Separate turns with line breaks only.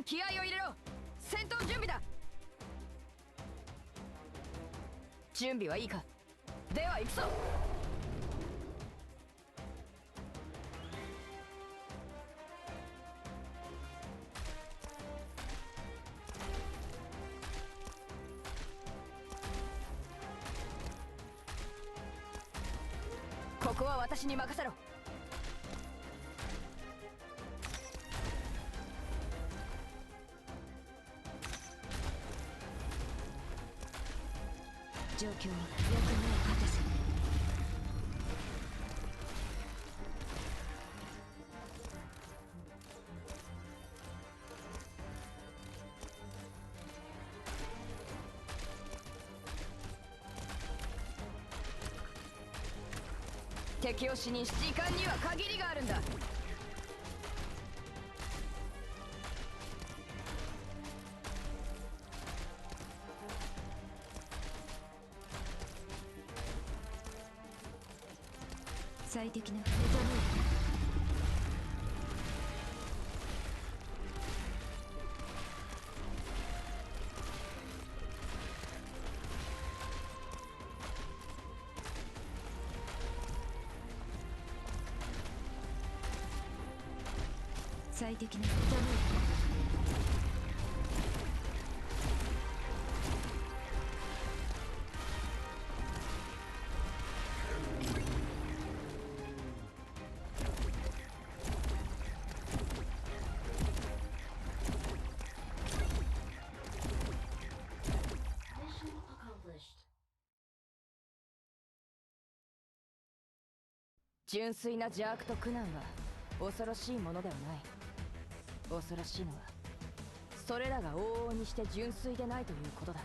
気合を入れろ。戦闘準備だ。準備はいいか。では行くぞ。ここは私に任せろ。状況はよくない形。敵を死にし時間には限りがあるんだ。最適な目覚め。最適な目覚め。純粋な邪悪と苦難は恐ろしいものではない。恐ろしいのはそれらが往々にして純粋でないということだ。